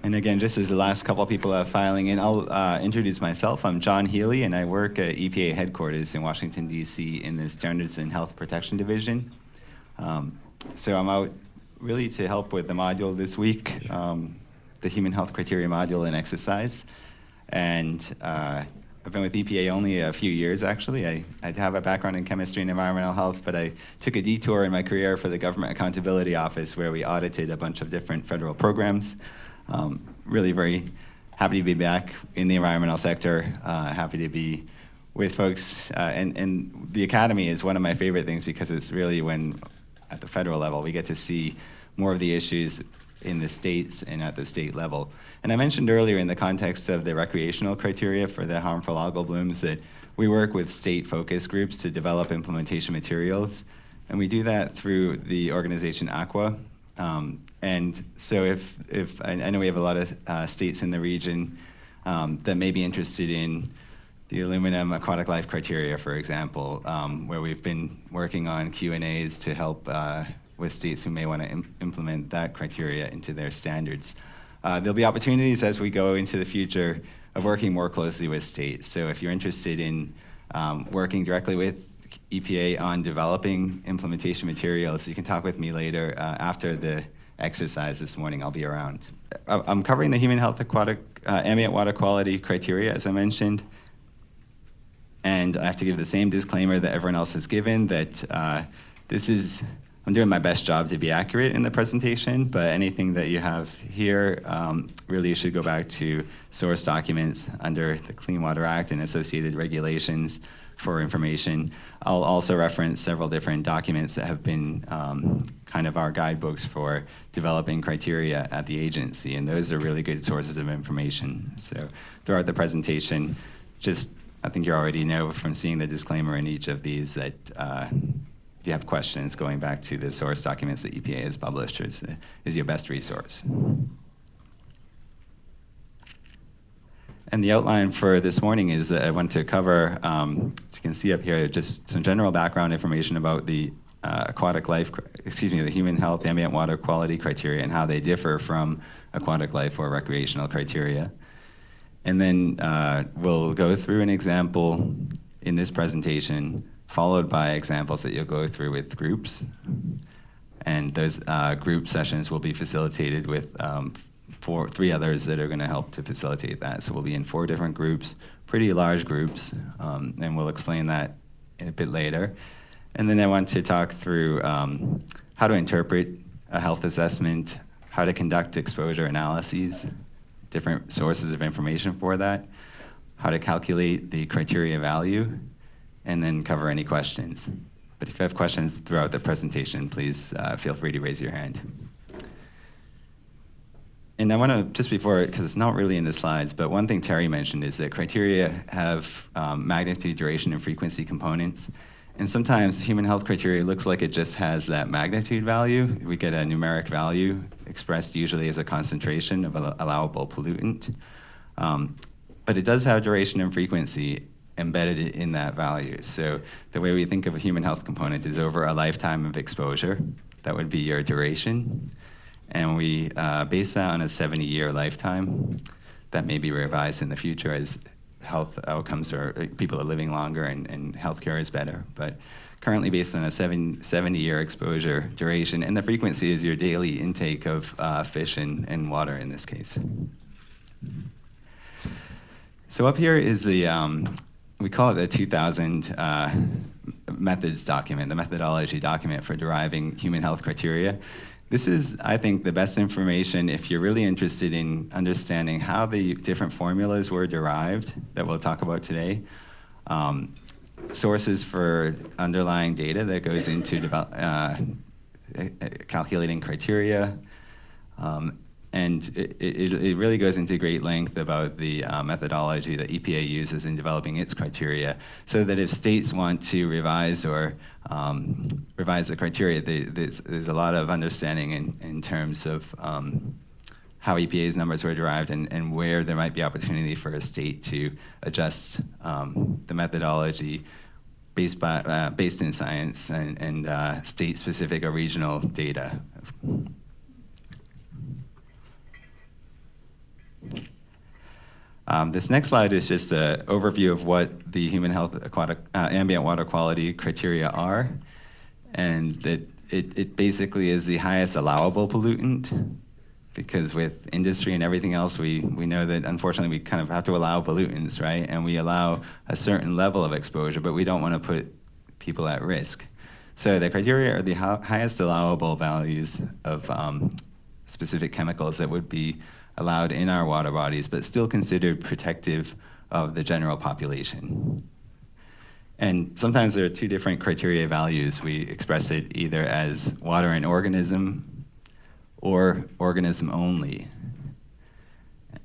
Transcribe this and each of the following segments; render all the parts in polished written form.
And again, just as the last couple of people are filing in, I'll introduce myself. I'm John Healey, and I work at EPA headquarters in Washington, D.C. in the Standards and Health Protection Division. So I'm out really to help with the module this week, the Human Health Criteria module and exercise. And I've been with EPA only a few years, actually. I have a background in chemistry and environmental health, but I took a detour in my career for the Government Accountability Office, where we audited a bunch of different federal programs. Really very happy to be back in the environmental sector, happy to be with folks. And the Academy is one of my favorite things because it's really when, at the federal level, we get to see more of the issues in the states and at the state level. And I mentioned earlier in the context of the recreational criteria for the harmful algal blooms that we work with state focus groups to develop implementation materials. And we do that through the organization AQUA. And so if I know we have a lot of states in the region that may be interested in the aluminum aquatic life criteria, for example, where we've been working on Q&As to help with states who may want to implement that criteria into their standards. There'll be opportunities as we go into the future of working more closely with states. So if you're interested in working directly with EPA on developing implementation materials, you can talk with me later after the exercise this morning. I'll be around. I'm covering the human health aquatic ambient water quality criteria, as I mentioned. And I have to give the same disclaimer that everyone else has given, that I'm doing my best job to be accurate in the presentation, but anything that you have here really should go back to source documents under the Clean Water Act and associated regulations for information. I'll also reference several different documents that have been kind of our guidebooks for developing criteria at the agency, and those are really good sources of information. So throughout the presentation, I think you already know from seeing the disclaimer in each of these that if you have questions, going back to the source documents that EPA has published is your best resource. And the outline for this morning is that I want to cover, as you can see up here, just some general background information about the the human health ambient water quality criteria and how they differ from aquatic life or recreational criteria. And then we'll go through an example in this presentation, followed by examples that you'll go through with groups. And those group sessions will be facilitated with three others that are going to help to facilitate that. So we'll be in 4 different groups, pretty large groups, and we'll explain that a bit later. And then I want to talk through how to interpret a health assessment, how to conduct exposure analyses, different sources of information for that, how to calculate the criteria value, and then cover any questions. But if you have questions throughout the presentation, please feel free to raise your hand. And I want to, just before, because it's not really in the slides, but one thing Terry mentioned is that criteria have magnitude, duration, and frequency components. And sometimes human health criteria looks like it just has that magnitude value. We get a numeric value expressed usually as a concentration of an allowable pollutant. But it does have duration and frequency embedded in that value. So the way we think of a human health component is over a lifetime of exposure. That would be your duration. And we base that on a 70-year lifetime. That may be revised in the future as health outcomes or people are living longer and healthcare is better. But currently based on a 70-year exposure duration, and the frequency is your daily intake of fish and water in this case. So up here is the, we call it the 2000 methods document, the methodology document for deriving human health criteria. This is, I think, the best information if you're really interested in understanding how the different formulas were derived that we'll talk about today. Sources for underlying data that goes into calculating criteria. And it really goes into great length about the methodology that EPA uses in developing its criteria, so that if states want to revise or revise the criteria, there's a lot of understanding in terms of how EPA's numbers were derived and where there might be opportunity for a state to adjust the methodology based in science and state-specific or regional data. This next slide is just an overview of what the human health ambient water quality criteria are. And it basically is the highest allowable pollutant, because with industry and everything else, we know that unfortunately we kind of have to allow pollutants, right? And we allow a certain level of exposure, but we don't want to put people at risk. So the criteria are the highest allowable values of specific chemicals that would be allowed in our water bodies, but still considered protective of the general population. And sometimes there are two different criteria values. We express it either as water and organism or organism only.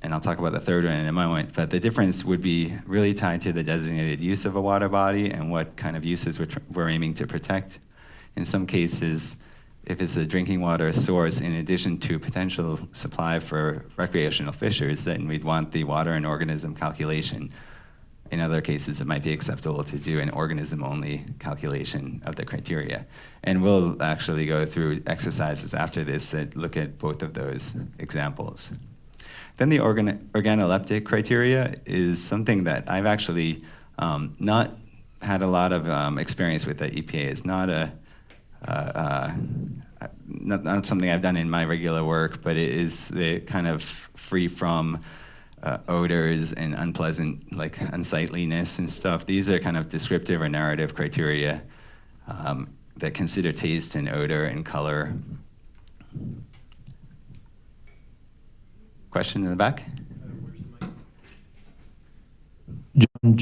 And I'll talk about the third one in a moment, but the difference would be really tied to the designated use of a water body and what kind of uses we're aiming to protect. In some cases, if it's a drinking water source, in addition to potential supply for recreational fishers, then we'd want the water and organism calculation. In other cases, it might be acceptable to do an organism-only calculation of the criteria. And we'll actually go through exercises after this that look at both of those examples. Then the organoleptic criteria is something that I've actually not had a lot of experience with at EPA. It's not not something I've done in my regular work, but it is the kind of free from odors and unpleasant, like unsightliness and stuff. These are kind of descriptive or narrative criteria that consider taste and odor and color. Question in the back? John,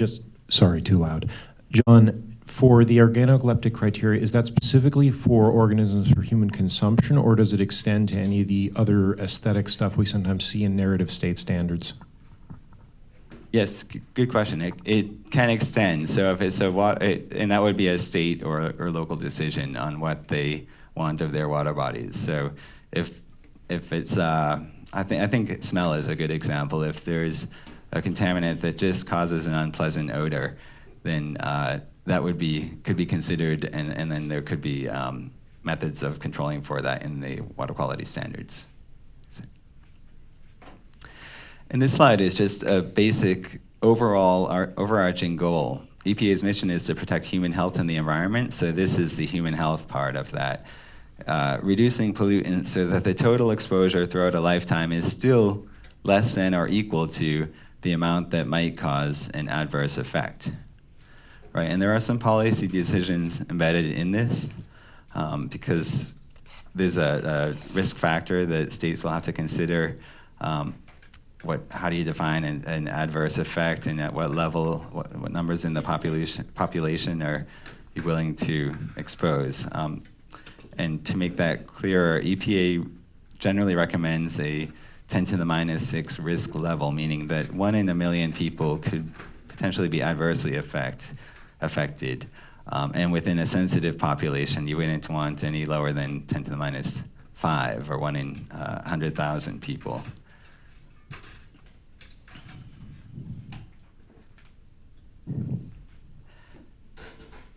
sorry, too loud. John, for the organoleptic criteria, is that specifically for organisms for human consumption, or does it extend to any of the other aesthetic stuff we sometimes see in narrative state standards? Yes, good question. It can extend. So if it's a water, and that would be a state or local decision on what they want of their water bodies. So if it's, I think smell is a good example. If there's a contaminant that just causes an unpleasant odor, then that could be considered, and then there could be methods of controlling for that in the water quality standards. And this slide is just a basic overarching goal. EPA's mission is to protect human health and the environment, so this is the human health part of that. Reducing pollutants so that the total exposure throughout a lifetime is still less than or equal to the amount that might cause an adverse effect. Right, and there are some policy decisions embedded in this because there's a risk factor that states will have to consider. How do you define an adverse effect, and at what level, what numbers in the population are you willing to expose? And to make that clearer, EPA generally recommends a 10 to the minus 6 risk level, meaning that 1 in a million people could potentially be adversely affected. And within a sensitive population, you wouldn't want any lower than 10 to the minus 5, or 1 in 100,000 people.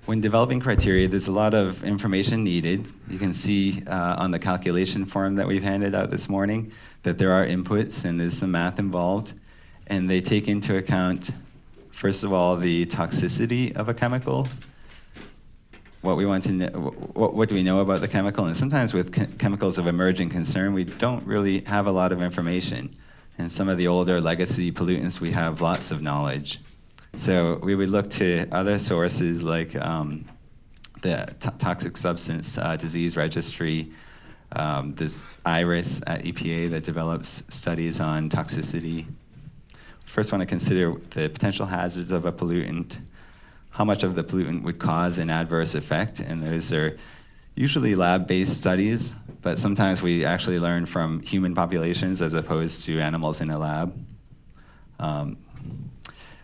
When developing criteria, there's a lot of information needed. You can see on the calculation form that we've handed out this morning that there are inputs and there's some math involved. And they take into account, first of all, the toxicity of a chemical. What we want to know, what do we know about the chemical? And sometimes with chemicals of emerging concern, we don't really have a lot of information. And some of the older legacy pollutants, we have lots of knowledge. So we would look to other sources like the Toxic Substance Disease Registry, this IRIS at EPA that develops studies on toxicity. First want to consider the potential hazards of a pollutant, how much of the pollutant would cause an adverse effect, and those are usually lab-based studies, but sometimes we actually learn from human populations as opposed to animals in a lab.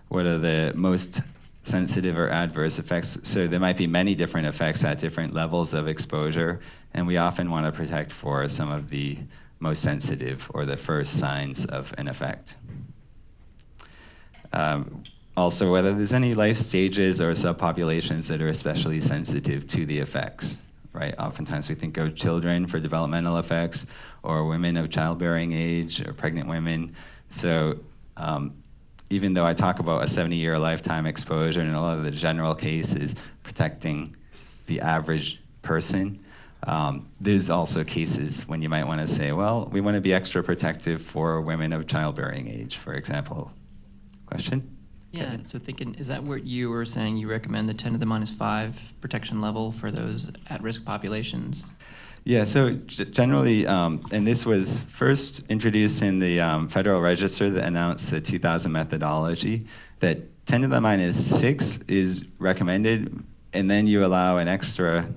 What are the most sensitive or adverse effects? So there might be many different effects at different levels of exposure, and we often want to protect for some of the most sensitive or the first signs of an effect. Also, whether there's any life stages or subpopulations that are especially sensitive to the effects, right? Oftentimes we think of children for developmental effects, or women of childbearing age, or pregnant women. So even though I talk about a 70-year lifetime exposure, and a lot of the general case is protecting the average person, there's also cases when you might want to say, well, we want to be extra protective for women of childbearing age, for example. Question? Yeah, so thinking, is that what you were saying you recommend the 10 to the minus 5 protection level for those at-risk populations? Yeah, so generally, and this was first introduced in the Federal Register that announced the 2000 methodology, that 10 to the minus 6 is recommended, and then you allow an extra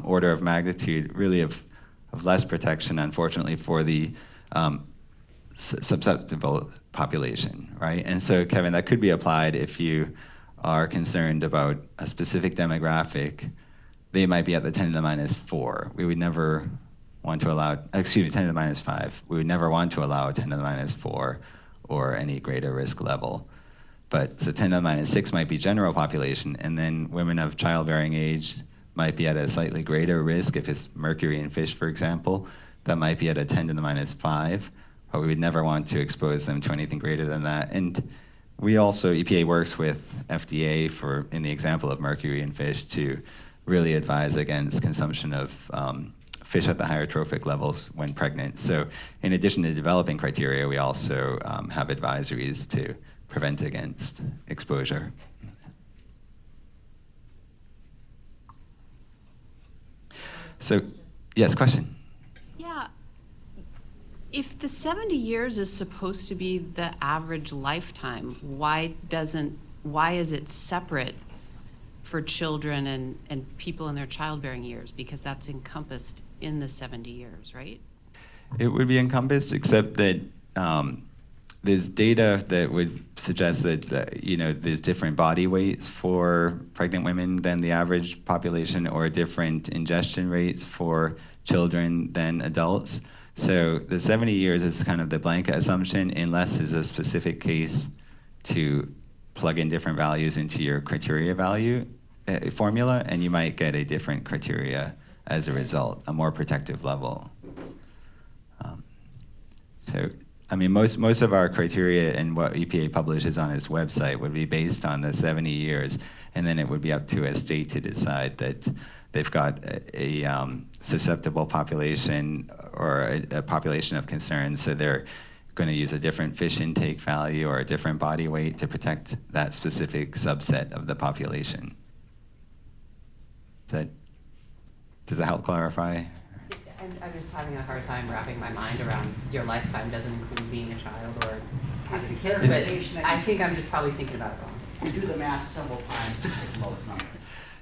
order of magnitude, really of less protection, unfortunately, for the susceptible population, right? And so, Kevin, that could be applied if you are concerned about a specific demographic. They might be at the 10 to the minus 4. We would never want to allow, 10 to the minus 5. We would never want to allow 10 to the minus 4 or any greater risk level. But so 10 to the minus 6 might be general population, and then women of childbearing age might be at a slightly greater risk. If it's mercury in fish, for example, that might be at a 10 to the minus 5, but we would never want to expose them to anything greater than that. And we also, EPA works with FDA for, in the example of mercury in fish, to really advise against consumption of fish at the higher trophic levels when pregnant. So in addition to developing criteria, we also have advisories to prevent against exposure. So, yes, question? Yeah. If the 70 years is supposed to be the average lifetime, why is it separate for children and people in their childbearing years? Because that's encompassed in the 70 years, right? It would be encompassed, except that there's data that would suggest that there's different body weights for pregnant women than the average population, or different ingestion rates for children than adults. So the 70 years is kind of the blanket assumption, unless there's a specific case to plug in different values into your criteria value formula, and you might get a different criteria as a result, a more protective level. So, I mean, most of our criteria and what EPA publishes on its website would be based on the 70 years, and then it would be up to a state to decide that they've got a susceptible population or a population of concern, so they're going to use a different fish intake value or a different body weight to protect that specific subset of the population. Does that help clarify? I'm just having a hard time wrapping my mind around your lifetime doesn't include being a child or having kids, but I think I'm just probably thinking about it wrong. We do the math several times to get the lowest number.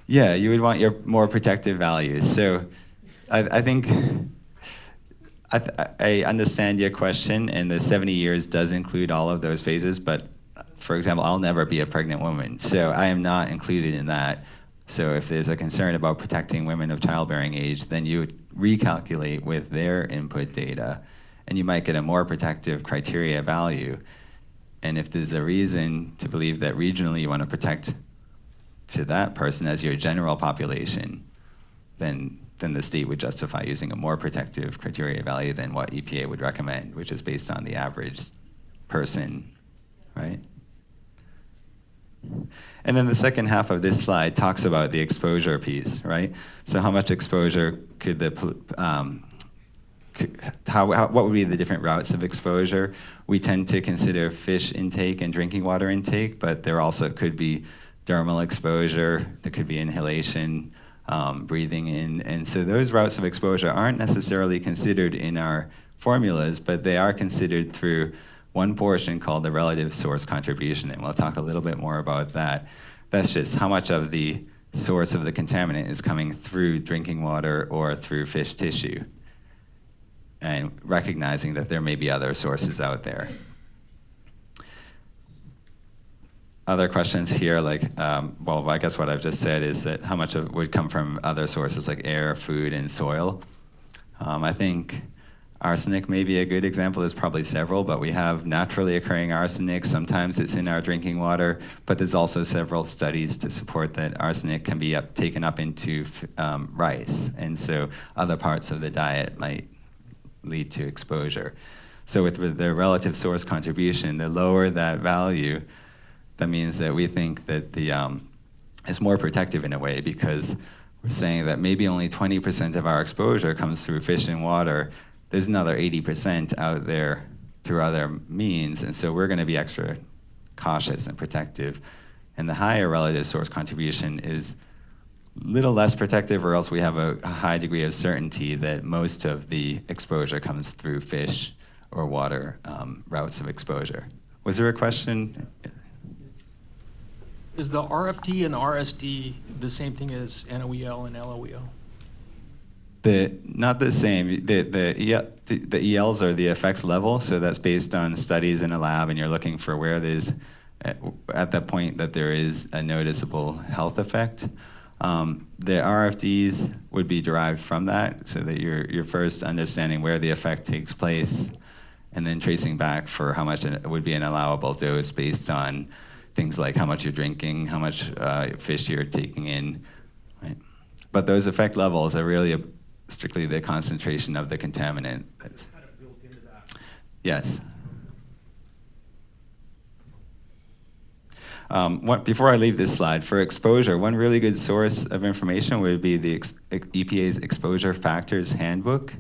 Yeah, you would want your more protective values. So I think I understand your question, and the 70 years does include all of those phases, but for example, I'll never be a pregnant woman, so I am not included in that. So if there's a concern about protecting women of childbearing age, then you would recalculate with their input data, and you might get a more protective criteria value. And if there's a reason to believe that regionally you want to protect to that person as your general population, then the state would justify using a more protective criteria value than what EPA would recommend, which is based on the average person, right? And then the second half of this slide talks about the exposure piece, right? So how much exposure could what would be the different routes of exposure? We tend to consider fish intake and drinking water intake, but there also could be dermal exposure, there could be inhalation, breathing in, and so those routes of exposure aren't necessarily considered in our formulas, but they are considered through one portion called the relative source contribution, and we'll talk a little bit more about that. That's just how much of the source of the contaminant is coming through drinking water or through fish tissue, and recognizing that there may be other sources out there. Other questions here, like, well, I guess what I've just said is that how much of it would come from other sources like air, food, and soil. I think arsenic may be a good example. There's probably several, but we have naturally occurring arsenic. Sometimes it's in our drinking water, but there's also several studies to support that arsenic can be taken up into rice, and so other parts of the diet might lead to exposure. So with the relative source contribution, the lower that value, that means that we think that it's more protective in a way, because we're saying that maybe only 20% of our exposure comes through fish and water. There's another 80% out there through other means, and so we're going to be extra cautious and protective. And the higher relative source contribution is a little less protective, or else we have a high degree of certainty that most of the exposure comes through fish or water routes of exposure. Was there a question? Is the RFT and RSD the same thing as NOEL and LOEL? Not the same. The ELs are the effects level, so that's based on studies in a lab, and you're looking for where there's, at that point that there is a noticeable health effect. The RFDs would be derived from that, so that you're first understanding where the effect takes place, and then tracing back for how much it would be an allowable dose based on things like how much you're drinking, how much fish you're taking in, right? But those effect levels are really strictly the concentration of the contaminant. That's kind of built into that. Yes. Before I leave this slide, for exposure, one really good source of information would be the EPA's Exposure Factors Handbook.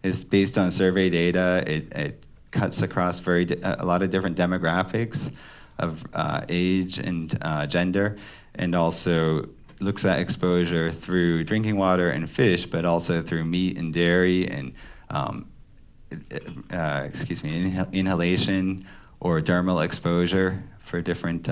It's based on survey data. It cuts across a lot of different demographics of age and gender, and also looks at exposure through drinking water and fish, but also through meat and dairy and inhalation or dermal exposure for different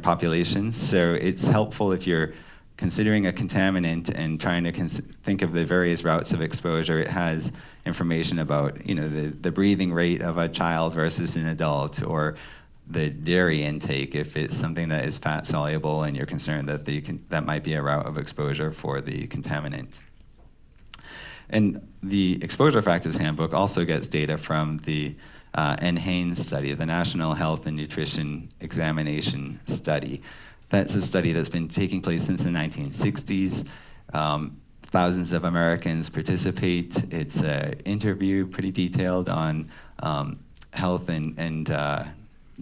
populations. So it's helpful if you're considering a contaminant and trying to think of the various routes of exposure. It has information about, the breathing rate of a child versus an adult, or the dairy intake if it's something that is fat soluble and you're concerned that that might be a route of exposure for the contaminant. And the Exposure Factors Handbook also gets data from the NHANES study, the National Health and Nutrition Examination Study. That's a study that's been taking place since the 1960s. Thousands of Americans participate. It's an interview, pretty detailed on health and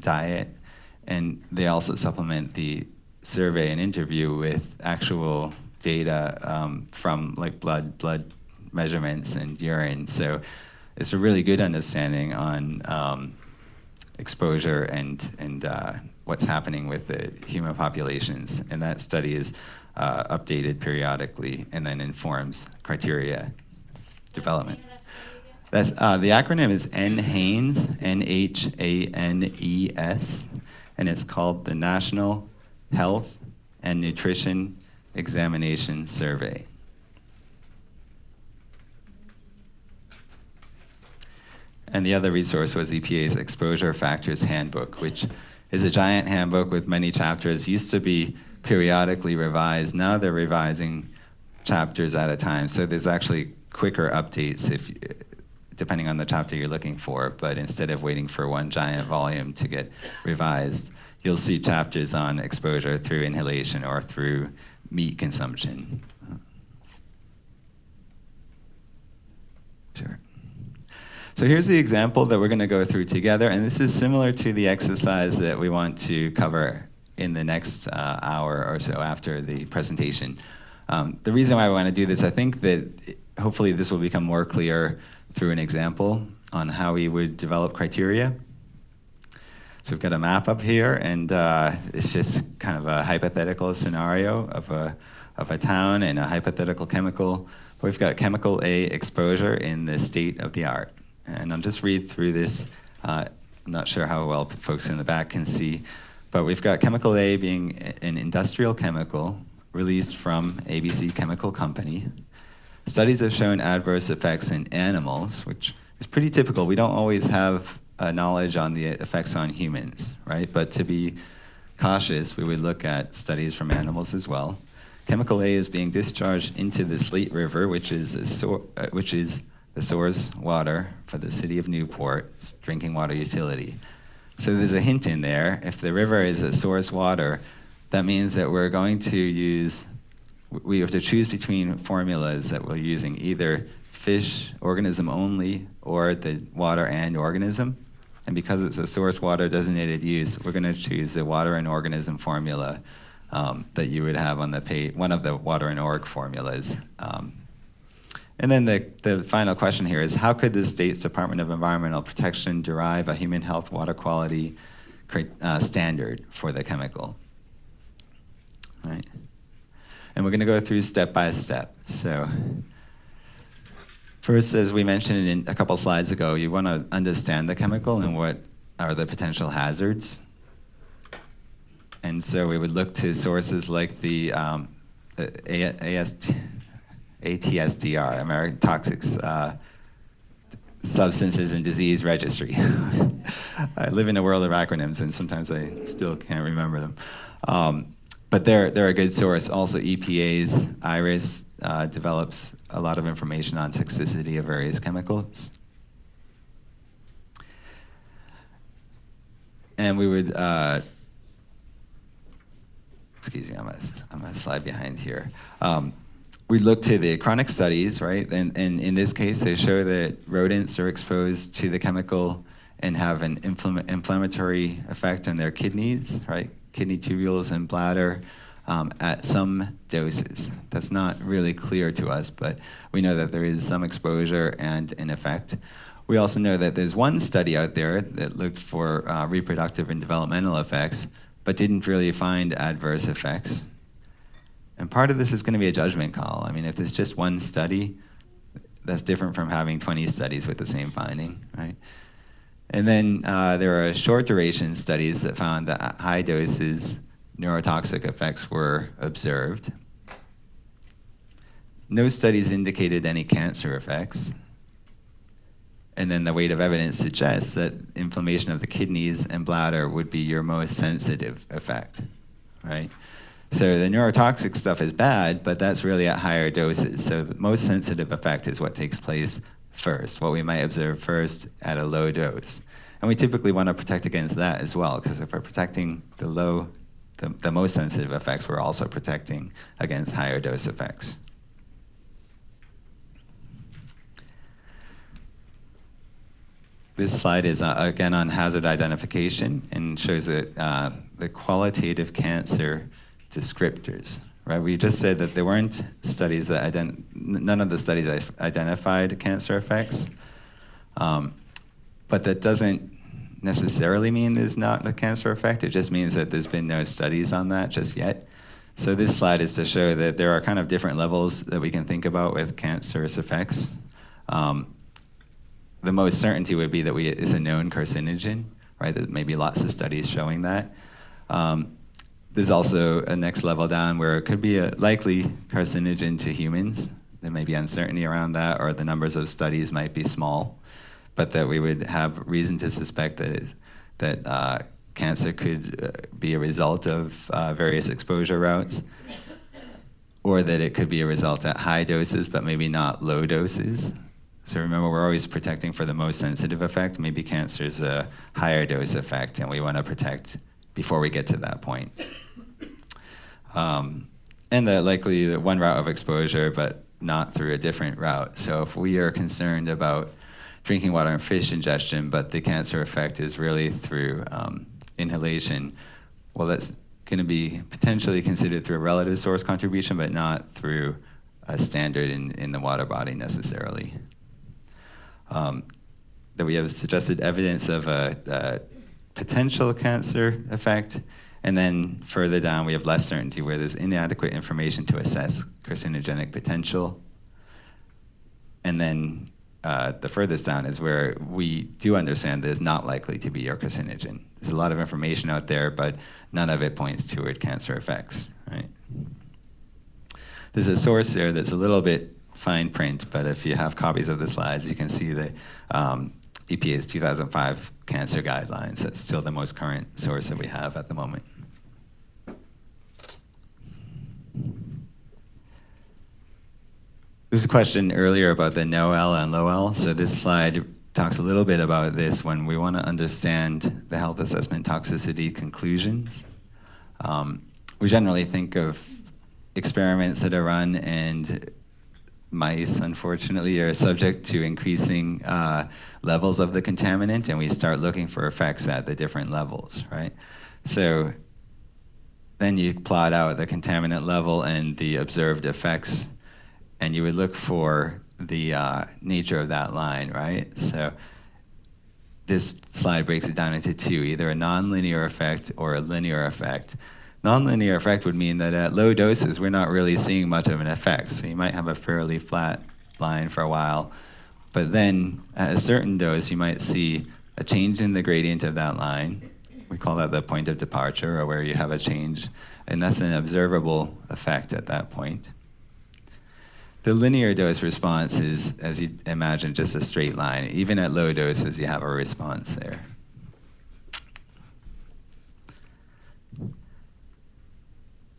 diet. And they also supplement the survey and interview with actual data from like blood measurements and urine. So it's a really good understanding on exposure and what's happening with the human populations. And that study is updated periodically and then informs criteria development. That's, the acronym is NHANES, NHANES, and it's called the National Health and Nutrition Examination Survey. And the other resource was EPA's Exposure Factors Handbook, which is a giant handbook with many chapters. Used to be periodically revised. Now they're revising chapters at a time. So there's actually quicker updates depending on the chapter you're looking for. But instead of waiting for one giant volume to get revised, you'll see chapters on exposure through inhalation or through meat consumption. Sure. So here's the example that we're going to go through together, and this is similar to the exercise that we want to cover in the next hour or so after the presentation. The reason why I want to do this, I think that hopefully this will become more clear through an example on how we would develop criteria. So we've got a map up here, and it's just kind of a hypothetical scenario of a town and a hypothetical chemical. We've got chemical A exposure in the state of the art. And I'll just read through this. I'm not sure how well folks in the back can see, but we've got chemical A being an industrial chemical released from ABC Chemical Company. Studies have shown adverse effects in animals, which is pretty typical. We don't always have knowledge on the effects on humans, right? But to be cautious, we would look at studies from animals as well. Chemical A is being discharged into the Slate River, which is the source water for the city of Newport, it's drinking water utility. So there's a hint in there. If the river is a source water, that means that we're going to we have to choose between formulas that we're using, either fish organism only or the water and organism. And because it's a source water designated use, we're going to choose the water and organism formula that you would have on the page, one of the water and org formulas. And then the final question here is, how could the state's Department of Environmental Protection derive a human health water quality standard for the chemical? All right. And we're going to go through step by step. So first, as we mentioned in a couple slides ago, you want to understand the chemical and what are the potential hazards. And so we would look to sources like the ATSDR, American Toxic Substances and Disease Registry. I live in a world of acronyms, and sometimes I still can't remember them. But they're a good source. Also, EPA's IRIS develops a lot of information on toxicity of various chemicals. And we would, excuse me, I'm a slide behind here. We look to the chronic studies, right? And in this case, they show that rodents are exposed to the chemical and have an inflammatory effect on their kidneys, right? Kidney tubules and bladder at some doses. That's not really clear to us, but we know that there is some exposure and an effect. We also know that there's one study out there that looked for reproductive and developmental effects, but didn't really find adverse effects. And part of this is going to be a judgment call. I mean, if there's just one study, that's different from having 20 studies with the same finding, right? And then there are short duration studies that found that at high doses, neurotoxic effects were observed. No studies indicated any cancer effects. And then the weight of evidence suggests that inflammation of the kidneys and bladder would be your most sensitive effect, right? So the neurotoxic stuff is bad, but that's really at higher doses. So the most sensitive effect is what takes place first, what we might observe first at a low dose. And we typically want to protect against that as well, because if we're protecting the most sensitive effects, we're also protecting against higher dose effects. This slide is again on hazard identification and shows that the qualitative cancer descriptors, right? We just said that there weren't studies that none of the studies identified cancer effects, but that doesn't necessarily mean there's not a cancer effect. It just means that there's been no studies on that just yet. So this slide is to show that there are kind of different levels that we can think about with cancerous effects. The most certainty would be that it's a known carcinogen, right? There may be lots of studies showing that. There's also a next level down where it could be a likely carcinogen to humans. There may be uncertainty around that, or the numbers of studies might be small, but that we would have reason to suspect that cancer could be a result of various exposure routes, or that it could be a result at high doses, but maybe not low doses. So remember, we're always protecting for the most sensitive effect. Maybe cancer's a higher dose effect, and we want to protect before we get to that point. And likely the one route of exposure, but not through a different route. So if we are concerned about drinking water and fish ingestion, but the cancer effect is really through inhalation, well, that's going to be potentially considered through a relative source contribution, but not through a standard in the water body necessarily. That we have suggested evidence of a potential cancer effect, and then further down we have less certainty where there's inadequate information to assess carcinogenic potential. And then the furthest down is where we do understand there's not likely to be a carcinogen. There's a lot of information out there, but none of it points toward cancer effects, right? There's a source there that's a little bit fine print, but if you have copies of the slides, you can see the EPA's 2005 cancer guidelines. That's still the most current source that we have at the moment. There was a question earlier about the no-L and low-L. So this slide talks a little bit about this when we want to understand the health assessment toxicity conclusions. We generally think of experiments that are run and mice, unfortunately, are subject to increasing levels of the contaminant, and we start looking for effects at the different levels, right? So then you plot out the contaminant level and the observed effects, and you would look for the nature of that line, right? So this slide breaks it down into two, either a nonlinear effect or a linear effect. Nonlinear effect would mean that at low doses, we're not really seeing much of an effect. So you might have a fairly flat line for a while, but then at a certain dose, you might see a change in the gradient of that line. We call that the point of departure, or where you have a change, and that's an observable effect at that point. The linear dose response is, as you imagine, just a straight line. Even at low doses, you have a response there.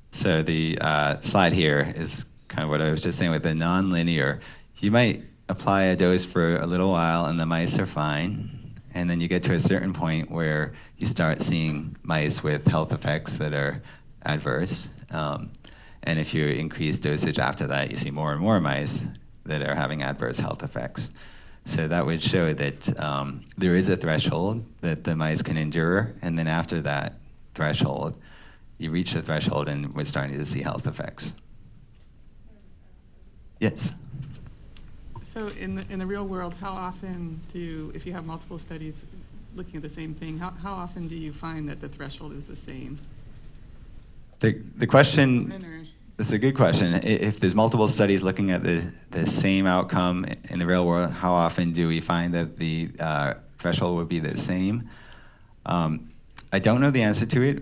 So the slide here is kind of what I was just saying with the nonlinear. You might apply a dose for a little while and the mice are fine, and then you get to a certain point where you start seeing mice with health effects that are adverse. And if you increase dosage after that, you see more and more mice that are having adverse health effects. So that would show that there is a threshold that the mice can endure, and then after that threshold, you reach the threshold and we're starting to see health effects. Yes? So in the real world, how often if you have multiple studies looking at the same thing, how often do you find that the threshold is the same? The question, that's a good question. If there's multiple studies looking at the same outcome in the real world, how often do we find that the threshold would be the same? I don't know the answer to it.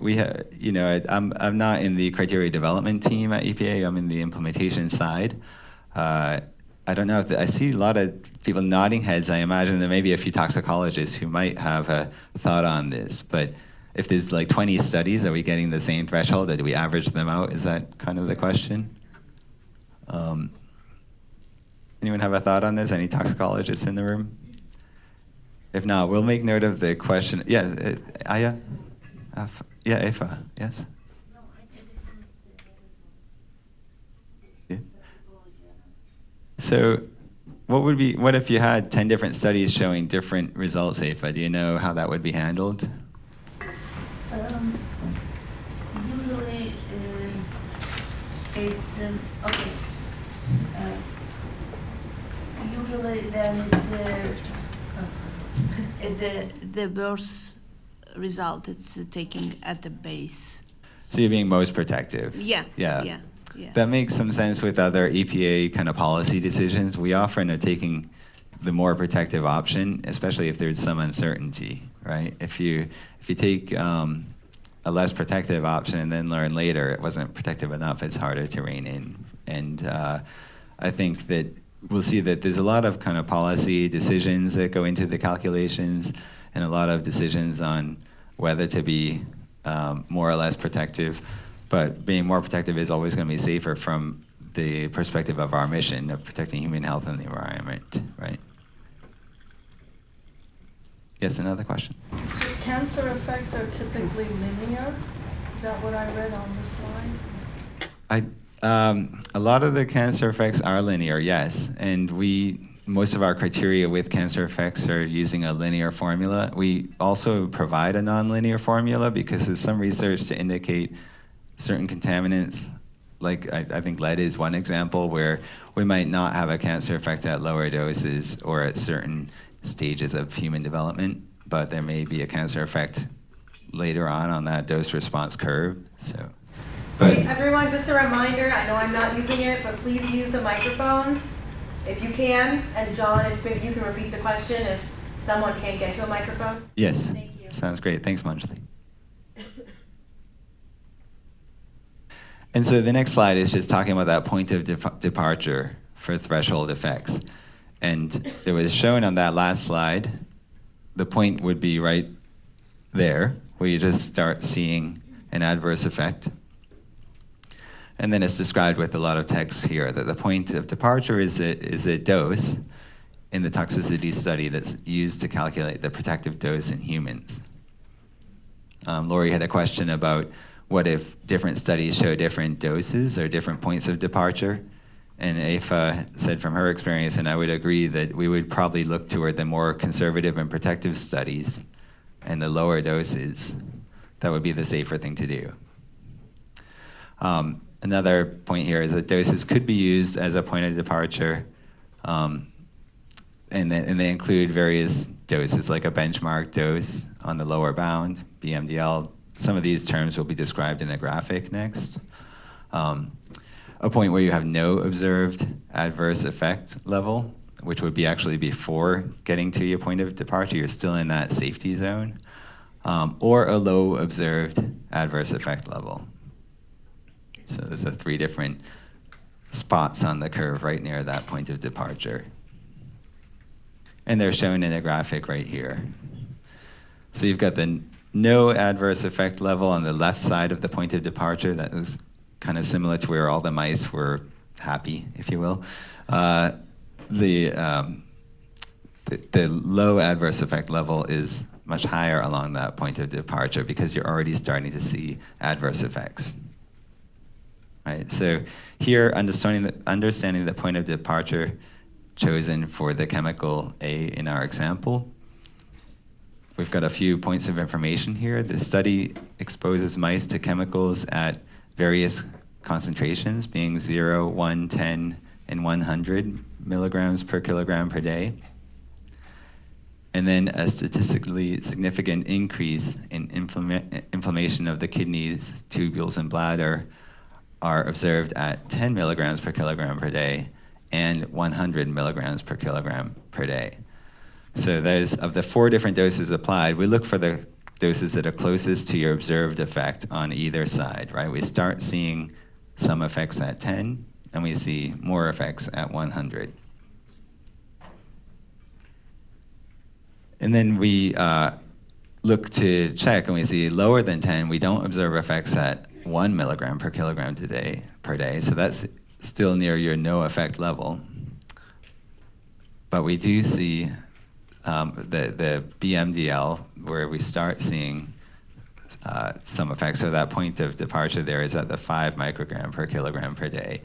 I'm not in the criteria development team at EPA. I'm in the implementation side. I don't know I see a lot of people nodding heads. I imagine there may be a few toxicologists who might have a thought on this, but if there's like 20 studies, are we getting the same threshold, or do we average them out? Is that kind of the question? Anyone have a thought on this? Any toxicologists in the room? If not, we'll make note of the question. Yeah, Aya? Yeah, Afa, yes? Yeah. So what if you had 10 different studies showing different results, Afa? Do you know how that would be handled? Usually it's okay. Usually then it's the worst result. It's taking at the base. So you're being most protective. Yeah. Yeah. That makes some sense with other EPA kind of policy decisions. We often are taking the more protective option, especially if there's some uncertainty, right? If you take a less protective option and then learn later it wasn't protective enough, it's harder to rein in. And I think that we'll see that there's a lot of kind of policy decisions that go into the calculations, and a lot of decisions on whether to be more or less protective. But being more protective is always going to be safer from the perspective of our mission of protecting human health and the environment, right? Yes, another question? So cancer effects are typically linear? Is that what I read on the slide? A lot of the cancer effects are linear, yes. And most of our criteria with cancer effects are using a linear formula. We also provide a nonlinear formula because there's some research to indicate certain contaminants, like I think lead is one example, where we might not have a cancer effect at lower doses or at certain stages of human development, but there may be a cancer effect later on that dose response curve. But hey, everyone, just a reminder, I know I'm not using it, but please use the microphones if you can. And John, if maybe you can repeat the question if someone can't get to a microphone. Yes. Thank you. Sounds great. Thanks, Manjali. And so the next slide is just talking about that point of departure for threshold effects. And it was shown on that last slide, the point would be right there, where you just start seeing an adverse effect. And then it's described with a lot of text here, that the point of departure is a dose in the toxicity study that's used to calculate the protective dose in humans. Lori had a question about what if different studies show different doses or different points of departure. And Aoife said from her experience, and I would agree, that we would probably look toward the more conservative and protective studies and the lower doses. That would be the safer thing to do. Another point here is that doses could be used as a point of departure, and they include various doses, like a benchmark dose on the lower bound, BMDL. Some of these terms will be described in a graphic next. A point where you have no observed adverse effect level, which would be actually before getting to your point of departure, you're still in that safety zone, or a low observed adverse effect level. So there's 3 different spots on the curve right near that point of departure. And they're shown in a graphic right here. So you've got the no adverse effect level on the left side of the point of departure. That was kind of similar to where all the mice were happy, if you will. The low adverse effect level is much higher along that point of departure because you're already starting to see adverse effects. Right? So here, understanding the point of departure chosen for the chemical A in our example, we've got a few points of information here. The study exposes mice to chemicals at various concentrations, being 0, 1, 10, and 100 milligrams per kilogram per day. And then a statistically significant increase in inflammation of the kidneys, tubules, and bladder are observed at 10 milligrams per kilogram per day and 100 milligrams per kilogram per day. So those, of the 4 different doses applied, we look for the doses that are closest to your observed effect on either side, right? We start seeing some effects at 10, and we see more effects at 100. And then we look to check, and we see lower than 10, we don't observe effects at 1 milligram per kilogram per day, so that's still near your no effect level. But we do see the BMDL, where we start seeing some effects. So that point of departure there is at the 5 microgram per kilogram per day.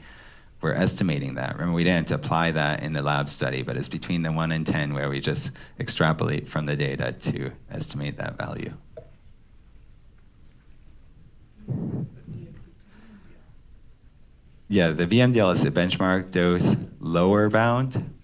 We're estimating that. Remember, we didn't apply that in the lab study, but it's between the 1 and 10 where we just extrapolate from the data to estimate that value. Yeah, the BMDL is a benchmark dose lower bound.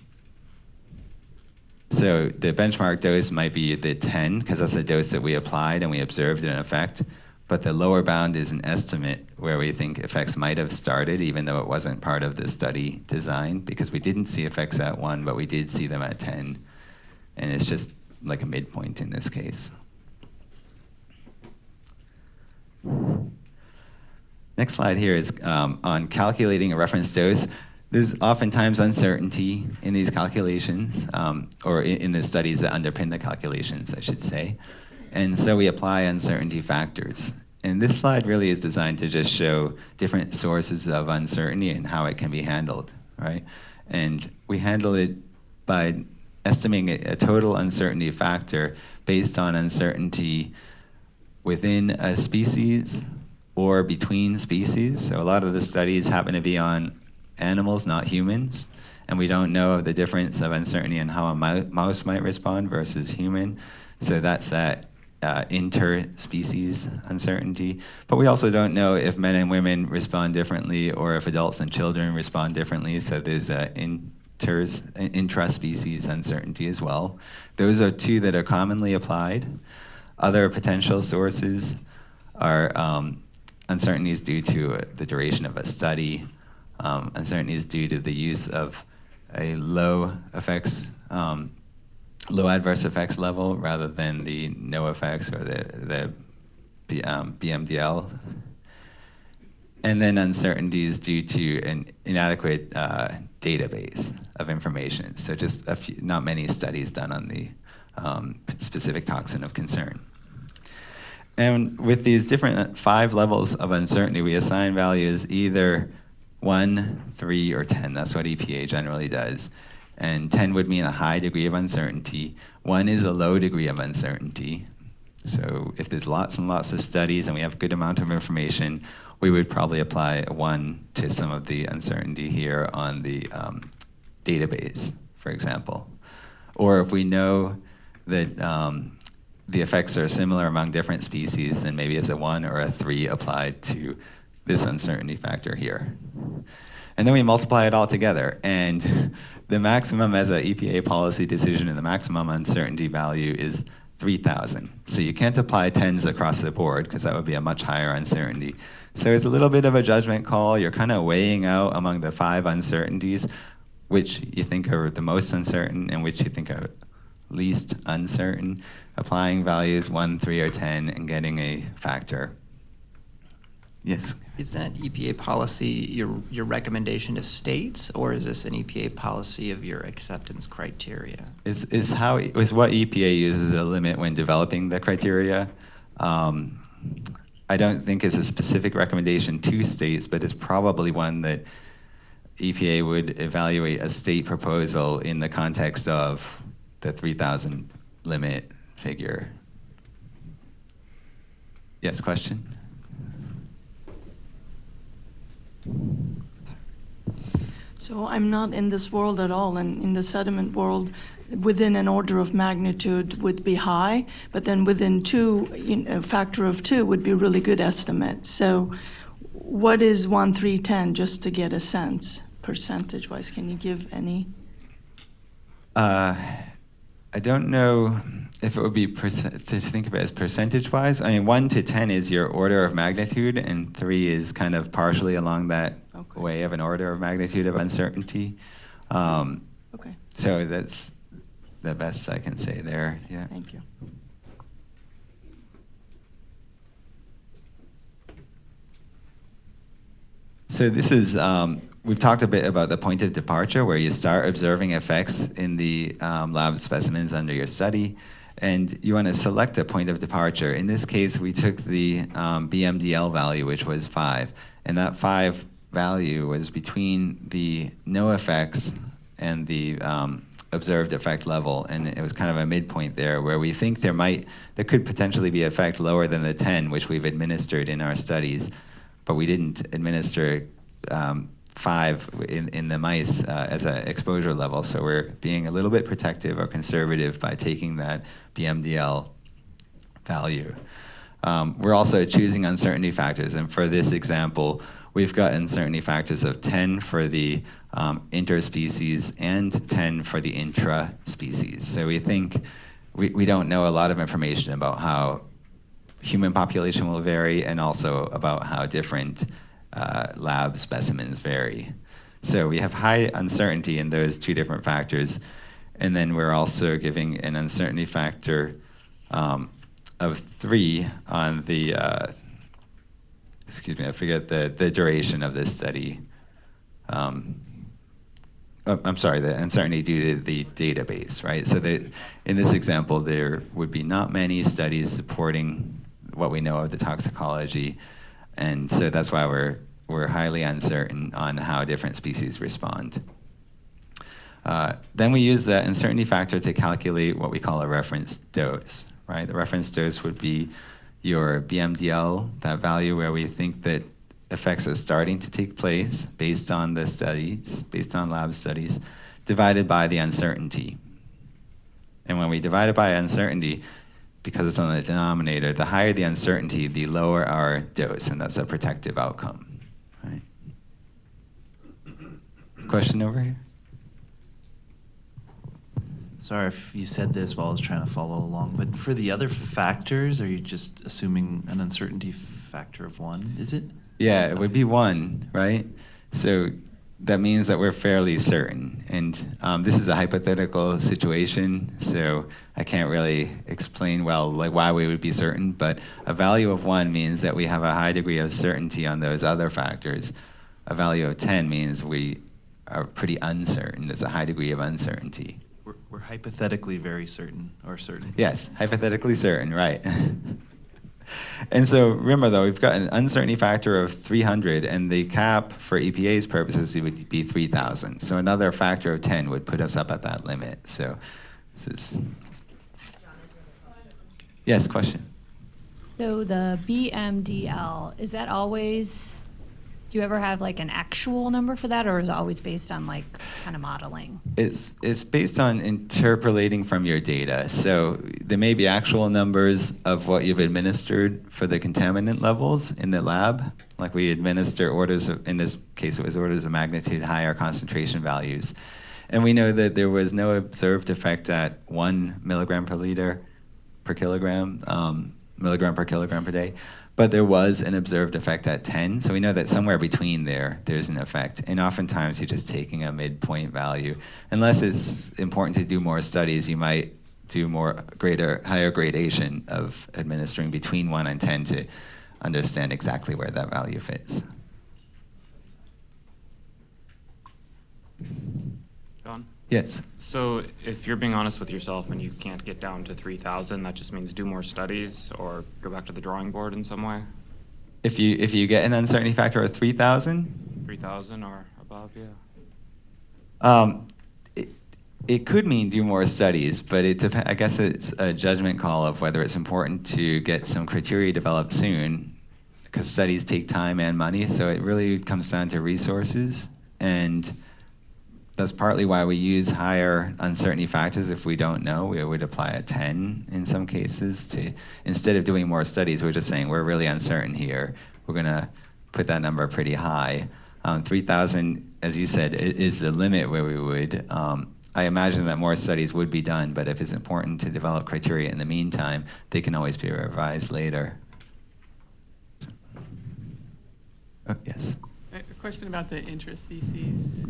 So the benchmark dose might be the 10, because that's the dose that we applied and we observed an effect. But the lower bound is an estimate where we think effects might have started, even though it wasn't part of the study design, because we didn't see effects at 1, but we did see them at 10. And it's just like a midpoint in this case. Next slide here is on calculating a reference dose. There's oftentimes uncertainty in these calculations, or in the studies that underpin the calculations, I should say. And so we apply uncertainty factors. And this slide really is designed to just show different sources of uncertainty and how it can be handled, right? And we handle it by estimating a total uncertainty factor based on uncertainty within a species or between species. So a lot of the studies happen to be on animals, not humans, and we don't know the difference of uncertainty in how a mouse might respond versus human. So that's that interspecies uncertainty. But we also don't know if men and women respond differently or if adults and children respond differently. So there's intraspecies uncertainty as well. Those are 2 that are commonly applied. Other potential sources are uncertainties due to the duration of a study, uncertainties due to the use of a low adverse effects level rather than the no effects or the BMDL. And then uncertainties due to an inadequate database of information. So just not many studies done on the specific toxin of concern. And with these different 5 levels of uncertainty, we assign values either 1, 3, or 10. That's what EPA generally does. And 10 would mean a high degree of uncertainty. 1 is a low degree of uncertainty. So if there's lots and lots of studies and we have a good amount of information, we would probably apply a 1 to some of the uncertainty here on the database, for example. Or if we know that the effects are similar among different species, then maybe it's a 1 or a 3 applied to this uncertainty factor here. And then we multiply it all together. And the maximum as an EPA policy decision and the maximum uncertainty value is 3,000. So you can't apply 10s across the board because that would be a much higher uncertainty. So it's a little bit of a judgment call. You're kind of weighing out among the 5 uncertainties which you think are the most uncertain and which you think are least uncertain, applying values 1, 3, or 10 and getting a factor. Yes? Is that EPA policy your recommendation to states, or is this an EPA policy of your acceptance criteria? Is what EPA uses as a limit when developing the criteria. I don't think it's a specific recommendation to states, but it's probably one that EPA would evaluate a state proposal in the context of the 3,000 limit figure. Yes, question? So I'm not in this world at all, and in the sediment world, within an order of magnitude would be high, but then within 2, a factor of 2 would be a really good estimate. So what is 1, 3, 10, just to get a sense, percentage-wise? Can you give any? I don't know if it would be to think of it as percentage-wise. I mean, 1 to 10 is your order of magnitude, and 3 is kind of partially along that way of an order of magnitude of uncertainty. Okay. So that's the best I can say there. Yeah. Thank you. So this is, we've talked a bit about the point of departure, where you start observing effects in the lab specimens under your study, and you want to select a point of departure. In this case, we took the BMDL value, which was 5, and that 5 value was between the no effects and the observed effect level, and it was kind of a midpoint there, where we think there could potentially be effect lower than the 10, which we've administered in our studies, but we didn't administer 5 in the mice as an exposure level, so we're being a little bit protective or conservative by taking that BMDL value. We're also choosing uncertainty factors, and for this example, we've got uncertainty factors of 10 for the interspecies and 10 for the intraspecies. So we think we don't know a lot of information about how human population will vary, and also about how different lab specimens vary. So we have high uncertainty in those 2 different factors, and then we're also giving an uncertainty factor of 3 on the, excuse me, I forget the duration of this study. I'm sorry, the uncertainty due to the database, right? So in this example, there would be not many studies supporting what we know of the toxicology, and so that's why we're highly uncertain on how different species respond. Then we use that uncertainty factor to calculate what we call a reference dose, right? The reference dose would be your BMDL, that value where we think that effects are starting to take place based on the studies, based on lab studies, divided by the uncertainty. And when we divide it by uncertainty, because it's on the denominator, the higher the uncertainty, the lower our dose, and that's a protective outcome. Right? Question over here? Sorry if you said this while I was trying to follow along, but for the other factors, are you just assuming an uncertainty factor of 1, is it? Yeah, it would be 1, right? So that means that we're fairly certain. And this is a hypothetical situation, so I can't really explain well like why we would be certain, but a value of 1 means that we have a high degree of certainty on those other factors. A value of 10 means we are pretty uncertain. There's a high degree of uncertainty. We're hypothetically very certain, or certain. Yes, hypothetically certain, right. And so remember, though, we've got an uncertainty factor of 300, and the cap for EPA's purposes would be 3,000. So another factor of 10 would put us up at that limit. So this is... Yes, question? So the BMDL, is that always, do you ever have like an actual number for that, or is it always based on like kind of modeling? It's based on interpolating from your data. So there may be actual numbers of what you've administered for the contaminant levels in the lab. Like we administer orders of, in this case, it was orders of magnitude higher concentration values. And we know that there was no observed effect at 1 milligram per liter per kilogram, milligram per kilogram per day. But there was an observed effect at 10, so we know that somewhere between there's an effect. And oftentimes you're just taking a midpoint value. Unless it's important to do more studies, you might do higher gradation of administering between 1 and 10 to understand exactly where that value fits. John? Yes. So if you're being honest with yourself and you can't get down to 3,000, that just means do more studies or go back to the drawing board in some way? If you get an uncertainty factor of 3,000? 3,000 or above, yeah. It could mean do more studies, but I guess it's a judgment call of whether it's important to get some criteria developed soon, because studies take time and money, so it really comes down to resources. And that's partly why we use higher uncertainty factors. If we don't know, we would apply a 10 in some cases. Instead of doing more studies, we're just saying we're really uncertain here. We're going to put that number pretty high. 3,000, as you said, is the limit where we would. I imagine that more studies would be done, but if it's important to develop criteria in the meantime, they can always be revised later. Oh, yes. A question about the interspecies.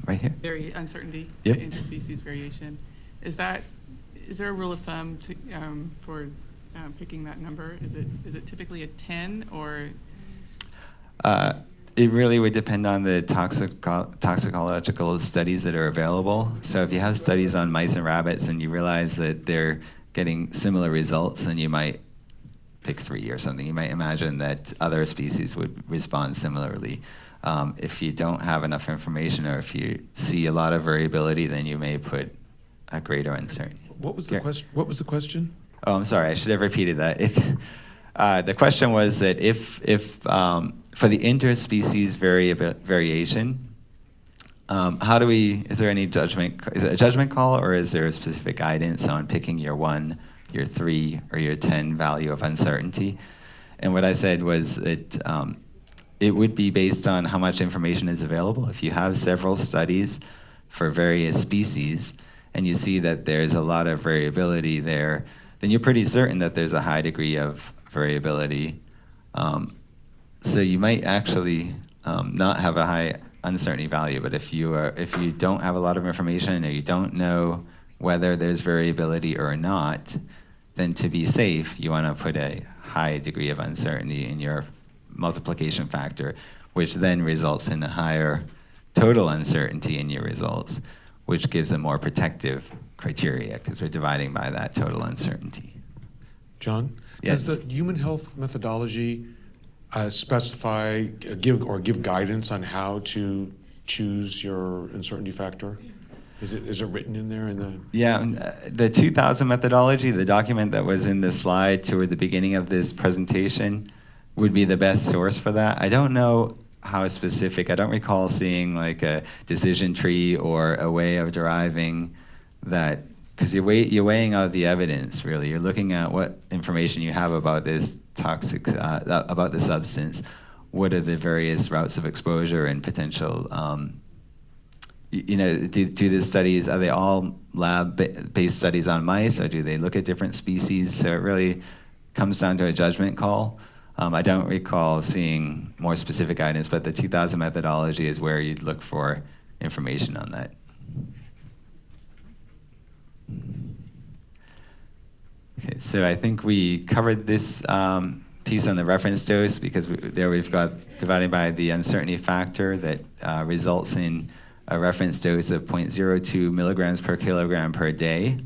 Right here. Uncertainty. Yep. The interspecies variation. Is there a rule of thumb for picking that number? Is it typically a 10 or? It really would depend on the toxicological studies that are available. So if you have studies on mice and rabbits and you realize that they're getting similar results, then you might pick 3 or something. You might imagine that other species would respond similarly. If you don't have enough information, or if you see a lot of variability, then you may put a greater uncertainty. What was the question? What was the question? Oh, I'm sorry. I should have repeated that. The question was that if for the interspecies variation, is there any judgment? Is it a judgment call, or is there a specific guidance on picking your 1, your 3, or your 10 value of uncertainty? And what I said was that it would be based on how much information is available. If you have several studies for various species and you see that there's a lot of variability there, then you're pretty certain that there's a high degree of variability. So you might actually not have a high uncertainty value, but if you don't have a lot of information, or you don't know whether there's variability or not, then to be safe, you want to put a high degree of uncertainty in your multiplication factor, which then results in a higher total uncertainty in your results, which gives a more protective criteria, because we're dividing by that total uncertainty. John? Yes. Does the human health methodology give guidance on how to choose your uncertainty factor? Is it written in there in the? Yeah, the 2000 methodology, the document that was in the slide toward the beginning of this presentation, would be the best source for that. I don't know how specific. I don't recall seeing like a decision tree or a way of deriving that, because you're weighing out the evidence, really. You're looking at what information you have about this about the substance. What are the various routes of exposure and potential, do the studies, are they all lab-based studies on mice, or do they look at different species? So it really comes down to a judgment call. I don't recall seeing more specific guidance, but the 2000 methodology is where you'd look for information on that. Okay, so I think we covered this piece on the reference dose, because we've got divided by the uncertainty factor that results in a reference dose of 0.02 milligrams per kilogram per day,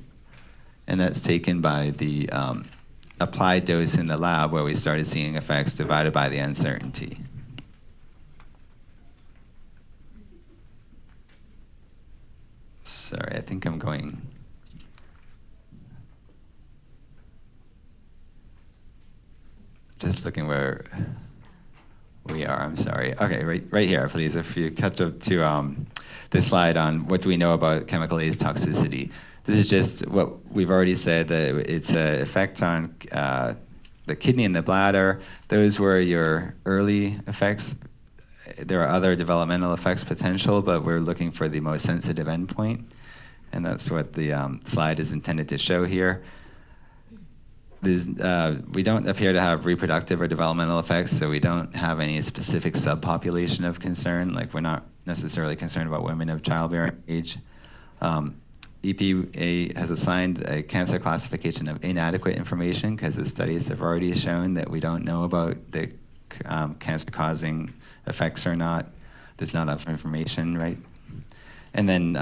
and that's taken by the applied dose in the lab, where we started seeing effects, divided by the uncertainty. Sorry, I think I'm going. just looking where we are. I'm sorry. Okay, right here, please. If you catch up to this slide on what do we know about chemical A's toxicity. This is just what we've already said, that it's an effect on the kidney and the bladder. Those were your early effects. There are other developmental effects potential, but we're looking for the most sensitive endpoint. And that's what the slide is intended to show here. We don't appear to have reproductive or developmental effects, so we don't have any specific subpopulation of concern. Like, we're not necessarily concerned about women of childbearing age. EPA has assigned a cancer classification of inadequate information because the studies have already shown that we don't know about the cancer-causing effects or not. There's not enough information, right? And then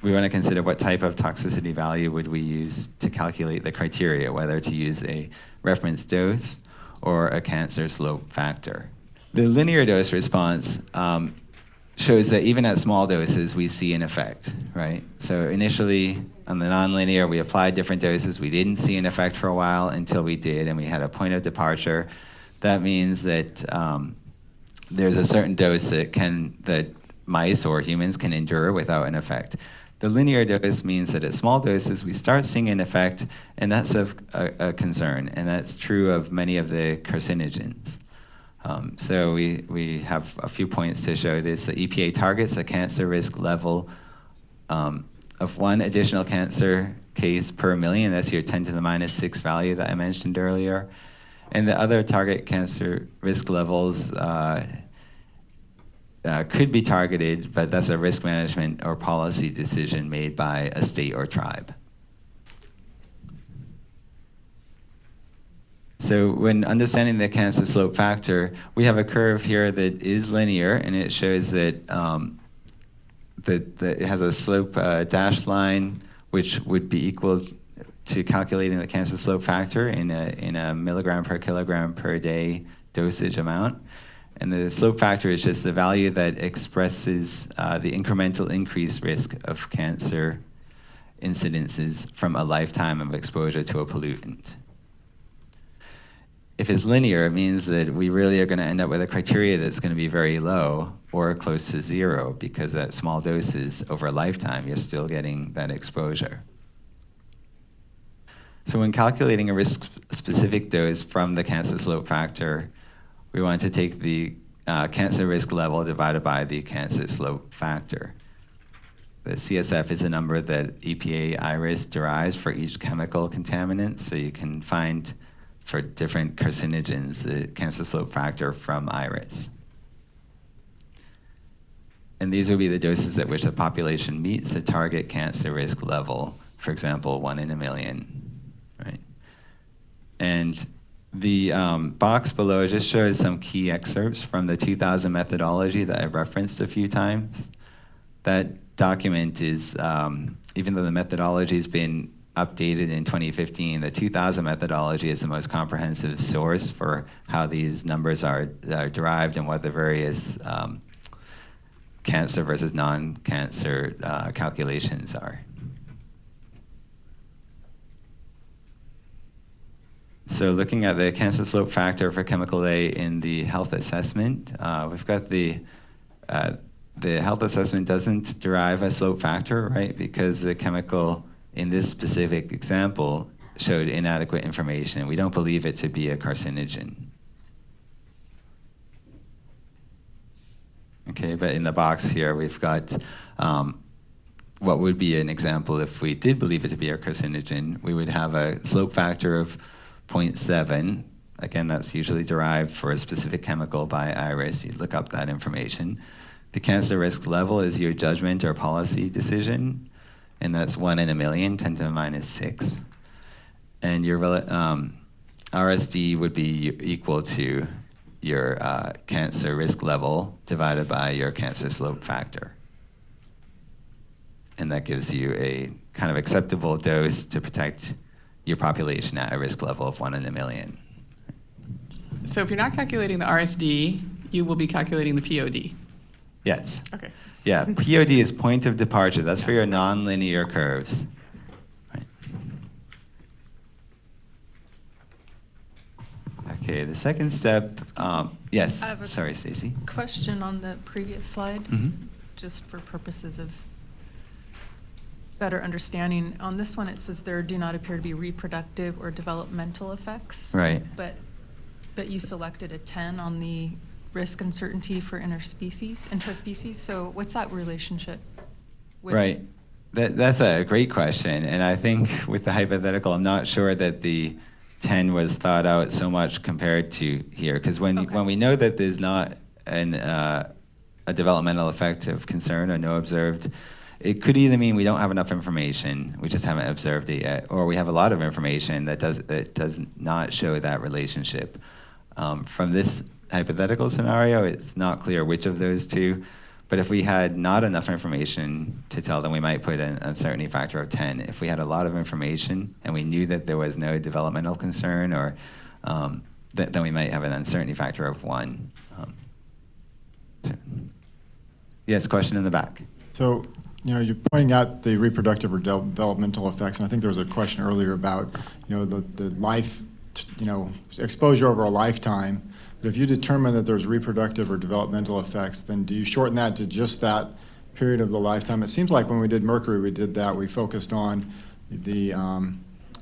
we want to consider what type of toxicity value would we use to calculate the criteria, whether to use a reference dose or a cancer slope factor. The linear dose response shows that even at small doses, we see an effect, right? So initially, on the nonlinear, we applied different doses. We didn't see an effect for a while until we did, and we had a point of departure. That means that there's a certain dose that mice or humans can endure without an effect. The linear dose means that at small doses, we start seeing an effect, and that's a concern, and that's true of many of the carcinogens. So we have a few points to show this. The EPA targets a cancer risk level of 1 additional cancer case per million. That's your 10 to the minus 6 value that I mentioned earlier. And the other target cancer risk levels could be targeted, but that's a risk management or policy decision made by a state or tribe. So when understanding the cancer slope factor, we have a curve here that is linear, and it shows that, that it has a slope dashed line, which would be equal to calculating the cancer slope factor in a milligram per kilogram per day dosage amount. And the slope factor is just the value that expresses the incremental increased risk of cancer incidences from a lifetime of exposure to a pollutant. If it's linear, it means that we really are going to end up with a criteria that's going to be very low or close to 0, because at small doses over a lifetime, you're still getting that exposure. So when calculating a risk-specific dose from the cancer slope factor, we want to take the cancer risk level divided by the cancer slope factor. The CSF is a number that EPA IRIS derives for each chemical contaminant, so you can find for different carcinogens the cancer slope factor from IRIS. And these will be the doses at which the population meets the target cancer risk level, for example, 1 in a million, right? And the box below just shows some key excerpts from the 2000 methodology that I've referenced a few times. That document is, even though the methodology has been updated in 2015, the 2000 methodology is the most comprehensive source for how these numbers are derived and what the various cancer versus non-cancer calculations are. So looking at the cancer slope factor for chemical A in the health assessment, we've got the health assessment doesn't derive a slope factor, right? Because the chemical in this specific example showed inadequate information. We don't believe it to be a carcinogen. Okay, but in the box here, we've got what would be an example if we did believe it to be a carcinogen. We would have a slope factor of 0.7. Again, that's usually derived for a specific chemical by IRIS. You'd look up that information. The cancer risk level is your judgment or policy decision, and that's 1 in a million, 10 to the minus 6. And your RSD would be equal to your cancer risk level divided by your cancer slope factor. And that gives you a kind of acceptable dose to protect your population at a risk level of 1 in a million. So if you're not calculating the RSD, you will be calculating the POD. Yes. Okay. Yeah, POD is point of departure. That's for your nonlinear curves. Right. Okay, the second step, yes, I have a sorry, Stacy. Question on the previous slide, Mhm. just for purposes of better understanding. On this one, it says there do not appear to be reproductive or developmental effects. Right. But you selected a 10 on the risk uncertainty for intraspecies. So what's that relationship with? Right. That's a great question, and I think with the hypothetical, I'm not sure that the 10 was thought out so much compared to here, because when we know that there's not a developmental effect of concern or no observed, it could either mean we don't have enough information, we just haven't observed it yet, or we have a lot of information that does not show that relationship. From this hypothetical scenario, it's not clear which of those two. But if we had not enough information to tell, then we might put an uncertainty factor of 10. If we had a lot of information and we knew that there was no developmental concern, or then we might have an uncertainty factor of 1. Yes, question in the back. So, you're pointing out the reproductive or developmental effects, and I think there was a question earlier about, the life, exposure over a lifetime. But if you determine that there's reproductive or developmental effects, then do you shorten that to just that period of the lifetime? It seems like when we did mercury, we did that. We focused on the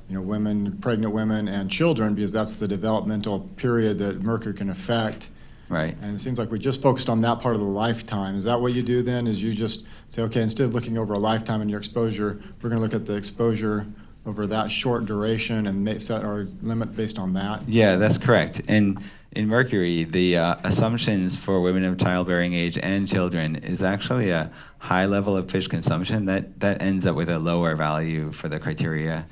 women, pregnant women, and children, because that's the developmental period that mercury can affect. Right. And it seems like we just focused on that part of the lifetime. Is that what you do then? Is you just say, okay, instead of looking over a lifetime in your exposure, we're going to look at the exposure over that short duration and set our limit based on that? Yeah, that's correct. And in mercury, the assumptions for women of childbearing age and children is actually a high level of fish consumption that ends up with a lower value for the criteria.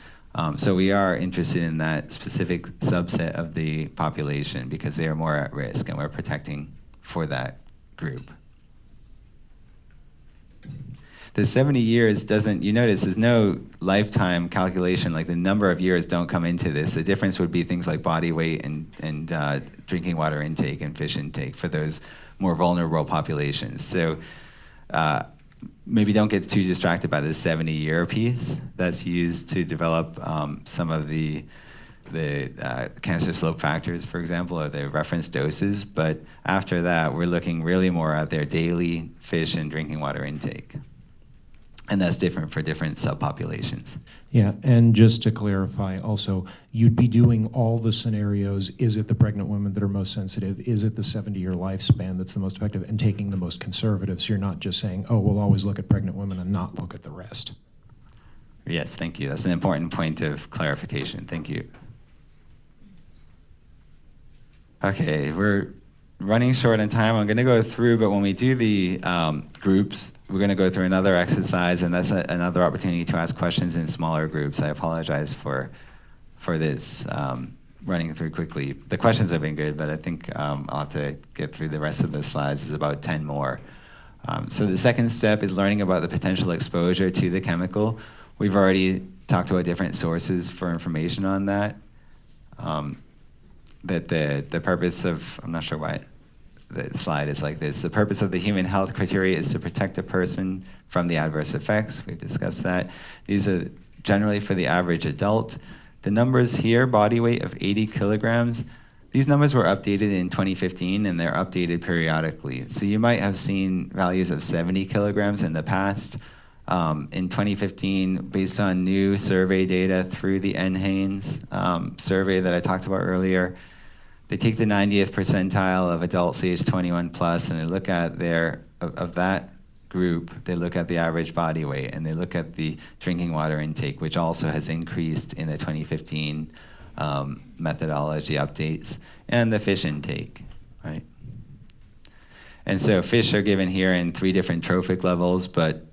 So we are interested in that specific subset of the population because they are more at risk, and we're protecting for that group. The 70 years doesn't, you notice there's no lifetime calculation, like the number of years don't come into this. The difference would be things like body weight and drinking water intake and fish intake for those more vulnerable populations. So maybe don't get too distracted by the 70-year piece that's used to develop some of the cancer slope factors, for example, or the reference doses. But after that, we're looking really more at their daily fish and drinking water intake. And that's different for different subpopulations. Yeah, and just to clarify also, you'd be doing all the scenarios. Is it the pregnant women that are most sensitive? Is it the 70-year lifespan that's the most effective, and taking the most conservative? So you're not just saying, oh, we'll always look at pregnant women and not look at the rest. Yes, thank you. That's an important point of clarification. Thank you. Okay, we're running short on time. I'm going to go through, but when we do the groups, we're going to go through another exercise, and that's another opportunity to ask questions in smaller groups. I apologize for this running through quickly. The questions have been good, but I think I'll have to get through the rest of the slides. There's about 10 more. So the second step is learning about the potential exposure to the chemical. We've already talked about different sources for information on that. That the purpose of, I'm not sure why the slide is like this. The purpose of the human health criteria is to protect a person from the adverse effects. We've discussed that. These are generally for the average adult. The numbers here, body weight of 80 kilograms, these numbers were updated in 2015 and they're updated periodically. So you might have seen values of 70 kilograms in the past. In 2015, based on new survey data through the NHANES survey that I talked about earlier, they take the 90th percentile of adults age 21 plus, and they look at of that group, they look at the average body weight, and they look at the drinking water intake, which also has increased in the 2015 methodology updates, and the fish intake, right? And so fish are given here in 3 different trophic levels, but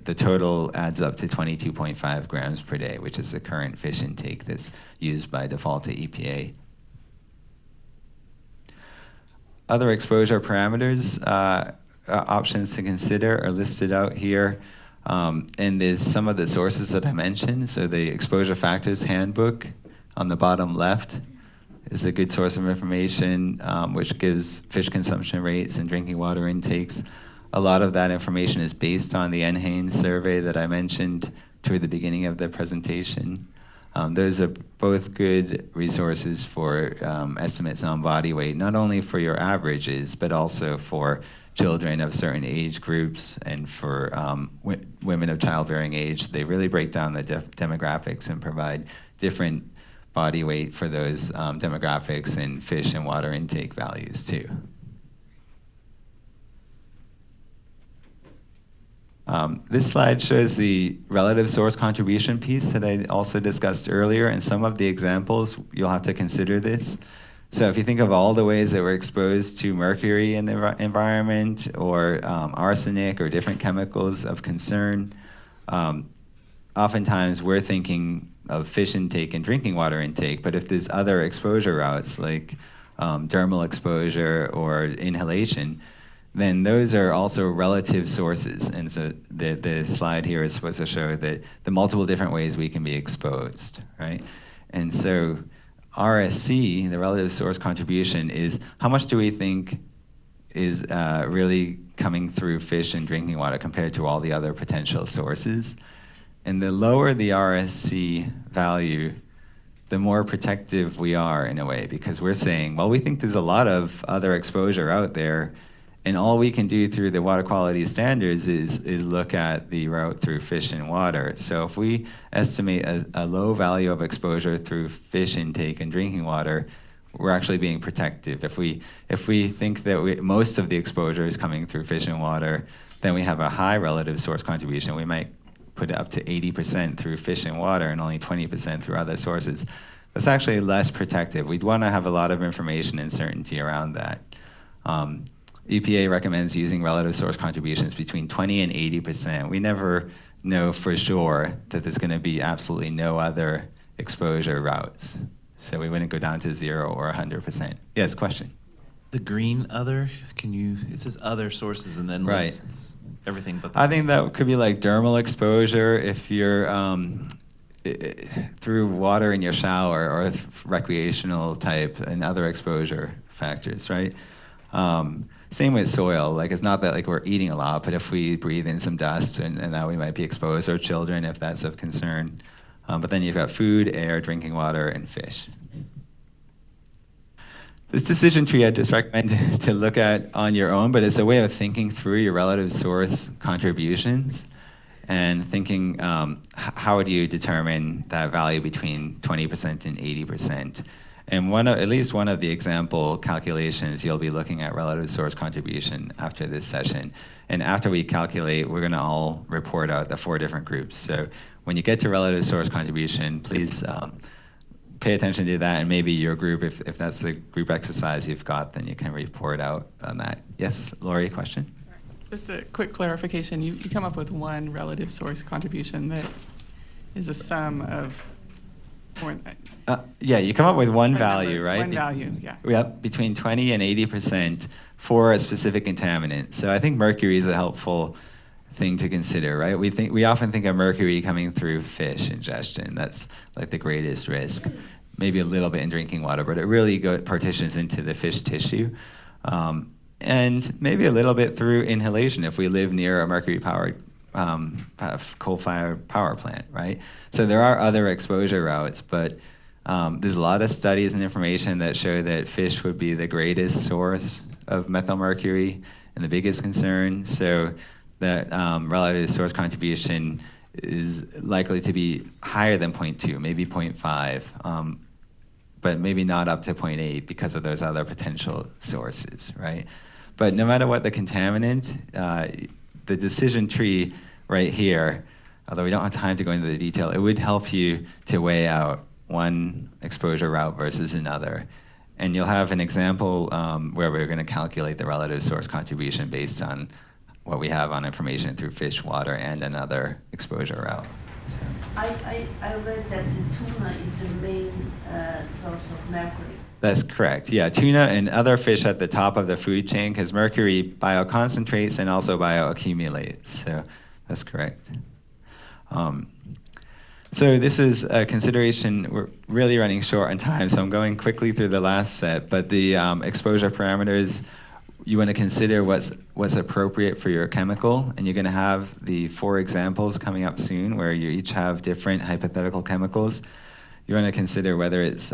the total adds up to 22.5 grams per day, which is the current fish intake that's used by default to EPA. Other exposure parameters, options to consider are listed out here. And there's some of the sources that I mentioned. So the Exposure Factors Handbook on the bottom left is a good source of information, which gives fish consumption rates and drinking water intakes. A lot of that information is based on the NHANES survey that I mentioned toward the beginning of the presentation. Those are both good resources for estimates on body weight, not only for your averages, but also for children of certain age groups and for women of childbearing age. They really break down the demographics and provide different body weight for those demographics and fish and water intake values too. This slide shows the relative source contribution piece that I also discussed earlier, and some of the examples, you'll have to consider this. So if you think of all the ways that we're exposed to mercury in the environment, or arsenic, or different chemicals of concern, oftentimes we're thinking of fish intake and drinking water intake, but if there's other exposure routes, like dermal exposure or inhalation, then those are also relative sources. And so the slide here is supposed to show that the multiple different ways we can be exposed, right? And so RSC, the relative source contribution, is how much do we think is really coming through fish and drinking water compared to all the other potential sources. And the lower the RSC value, the more protective we are in a way, because we're saying, well, we think there's a lot of other exposure out there, and all we can do through the water quality standards is look at the route through fish and water. So if we estimate a low value of exposure through fish intake and drinking water, we're actually being protective. If we think that most of the exposure is coming through fish and water, then we have a high relative source contribution. We might put it up to 80% through fish and water and only 20% through other sources. That's actually less protective. We'd want to have a lot of information and certainty around that. EPA recommends using relative source contributions between 20 and 80%. We never know for sure that there's going to be absolutely no other exposure routes. So we wouldn't go down to 0 or 100%. Yes, question? The green other, it says other sources and then lists everything but I think that could be like dermal exposure if you're through water in your shower, or recreational type and other exposure factors, right? Same with soil. Like, it's not that like we're eating a lot, but if we breathe in some dust and now we might be exposed, or children if that's of concern. But then you've got food, air, drinking water, and fish. This decision tree I just recommend to look at on your own, but it's a way of thinking through your relative source contributions and thinking how would you determine that value between 20% and 80%. And at least one of the example calculations, you'll be looking at relative source contribution after this session. And after we calculate, we're going to all report out the 4 different groups. So when you get to relative source contribution, please pay attention to that, and maybe your group, if that's the group exercise you've got, then you can report out on that. Yes, Lori, question? Just a quick clarification. You come up with one relative source contribution that is a sum of more. Yeah, you come up with one value, right? One value, yeah. Yep, between 20 and 80% for a specific contaminant. So I think mercury is a helpful thing to consider, right? We often think of mercury coming through fish ingestion. That's like the greatest risk. Maybe a little bit in drinking water, but it really partitions into the fish tissue. And maybe a little bit through inhalation if we live near a mercury-powered coal-fired power plant, right? So there are other exposure routes, but there's a lot of studies and information that show that fish would be the greatest source of methylmercury and the biggest concern. So that relative source contribution is likely to be higher than 0.2, maybe 0.5, but maybe not up to 0.8 because of those other potential sources, right? But no matter what the contaminant, the decision tree right here, although we don't have time to go into the detail, it would help you to weigh out one exposure route versus another. And you'll have an example where we're going to calculate the relative source contribution based on what we have on information through fish, water, and another exposure route. So. I read that the tuna is the main source of mercury. That's correct. Yeah, tuna and other fish at the top of the food chain, because mercury bioconcentrates and also bioaccumulates. So that's correct. So this is a consideration. We're really running short on time, so I'm going quickly through the last set. But the exposure parameters, you want to consider what's appropriate for your chemical, and you're going to have the 4 examples coming up soon where you each have different hypothetical chemicals. you want to consider whether it's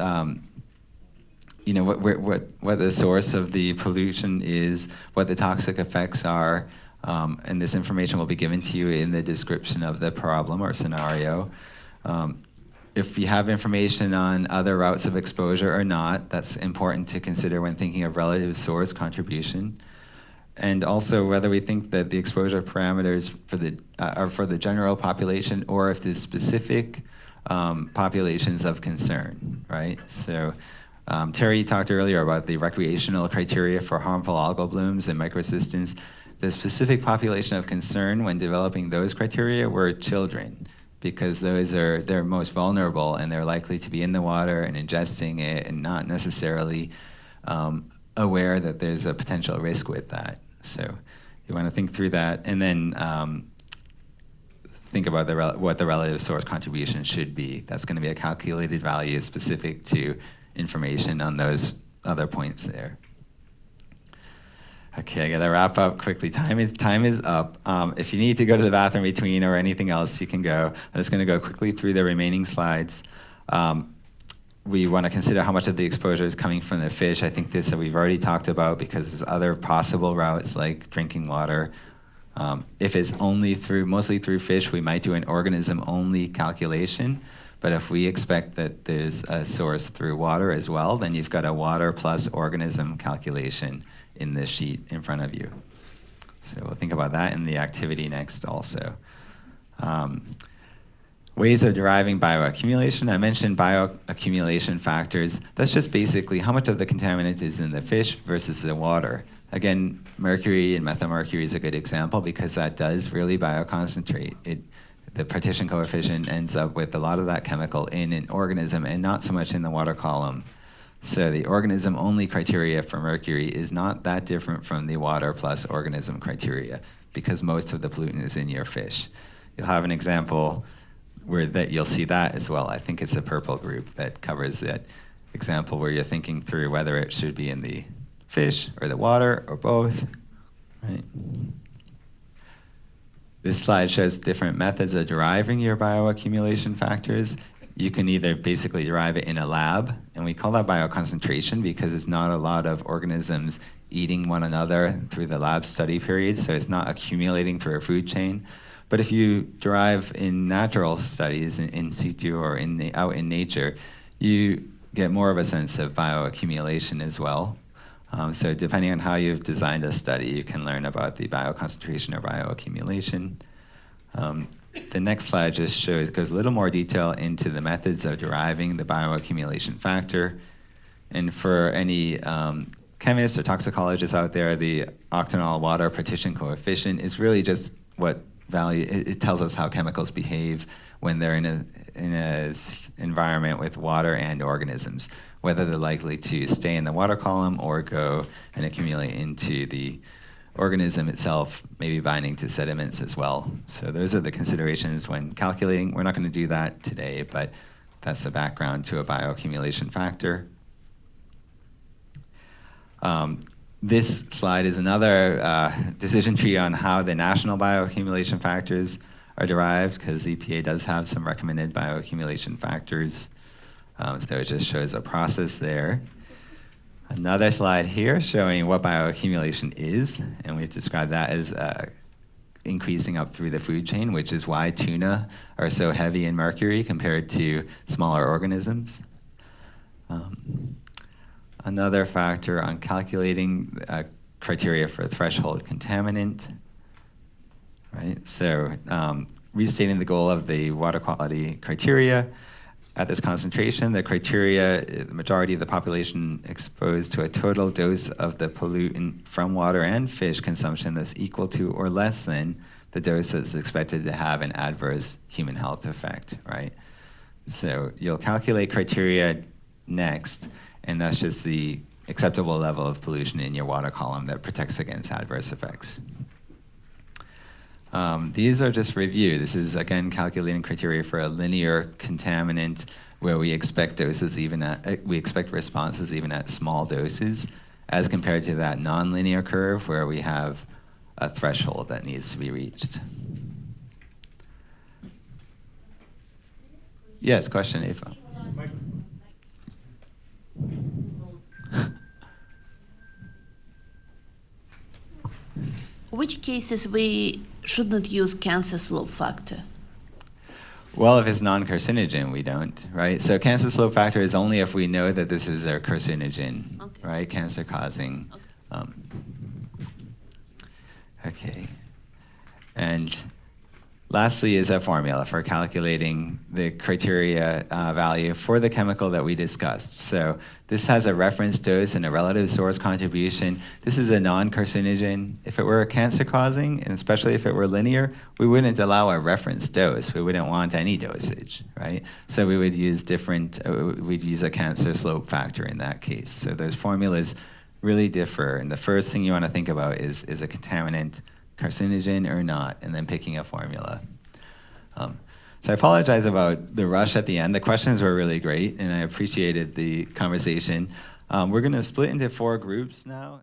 you know, what the source of the pollution is, what the toxic effects are, and this information will be given to you in the description of the problem or scenario. If you have information on other routes of exposure or not, that's important to consider when thinking of relative source contribution. And also whether we think that the exposure parameters for the are for the general population or if there's specific populations of concern, right? So Terry talked earlier about the recreational criteria for harmful algal blooms and microcystins. The specific population of concern when developing those criteria were children, because they're most vulnerable and they're likely to be in the water and ingesting it and not necessarily aware that there's a potential risk with that. So you want to think through that, and then think about what the relative source contribution should be. That's going to be a calculated value specific to information on those other points there. Okay, I gotta wrap up quickly. Time is up. If you need to go to the bathroom between or anything else, you can go. I'm just gonna go quickly through the remaining slides. We want to consider how much of the exposure is coming from the fish. I think this we've already talked about because there's other possible routes like drinking water. If it's mostly through fish, we might do an organism-only calculation. But if we expect that there's a source through water as well, then you've got a water plus organism calculation in this sheet in front of you. So we'll think about that in the activity next also. Ways of deriving bioaccumulation. I mentioned bioaccumulation factors. That's just basically how much of the contaminant is in the fish versus the water. Again, mercury and methylmercury is a good example because that does really bioconcentrate. The partition coefficient ends up with a lot of that chemical in an organism and not so much in the water column. So the organism-only criteria for mercury is not that different from the water plus organism criteria because most of the pollutant is in your fish. You'll have an example where you'll see that as well. I think it's the purple group that covers that example where you're thinking through whether it should be in the fish or the water or both, right? This slide shows different methods of deriving your bioaccumulation factors. You can either basically derive it in a lab, and we call that bioconcentration because it's not a lot of organisms eating one another through the lab study period, so it's not accumulating through a food chain. But if you derive in natural studies, in situ or out in nature, you get more of a sense of bioaccumulation as well. So depending on how you've designed a study, you can learn about the bioconcentration or bioaccumulation. The next slide just goes a little more detail into the methods of deriving the bioaccumulation factor. And for any chemists or toxicologists out there, the octanol water partition coefficient is really just what value, it tells us how chemicals behave when they're in a environment with water and organisms, whether they're likely to stay in the water column or go and accumulate into the organism itself, maybe binding to sediments as well. So those are the considerations when calculating. We're not going to do that today, but that's the background to a bioaccumulation factor. This slide is another decision tree on how the national bioaccumulation factors are derived, because EPA does have some recommended bioaccumulation factors. So it just shows a process there. Another slide here showing what bioaccumulation is, and we've described that as increasing up through the food chain, which is why tuna are so heavy in mercury compared to smaller organisms. Another factor on calculating criteria for threshold contaminant, right? So restating the goal of the water quality criteria. At this concentration, the criteria, the majority of the population exposed to a total dose of the pollutant from water and fish consumption that's equal to or less than the dose that's expected to have an adverse human health effect, right? So you'll calculate criteria next, and that's just the acceptable level of pollution in your water column that protects against adverse effects. These are just review. This is, again, calculating criteria for a linear contaminant where we expect responses even at small doses, as compared to that nonlinear curve where we have a threshold that needs to be reached. Yes, question, Ava. cases we shouldn't use cancer slope factor? Well, if it's non-carcinogen, we don't, right? So cancer slope factor is only if we know that this is a carcinogen, right? Cancer causing. Okay. And lastly is a formula for calculating the criteria value for the chemical that we discussed. So this has a reference dose and a relative source contribution. This is a non-carcinogen. If it were cancer-causing, and especially if it were linear, we wouldn't allow a reference dose. We wouldn't want any dosage, right? So we would use we'd use a cancer slope factor in that case. So those formulas really differ. And the first thing you want to think about is a contaminant carcinogen or not, and then picking a formula. So I apologize about the rush at the end. The questions were really great, and I appreciated the conversation. We're going to split into 4 groups now.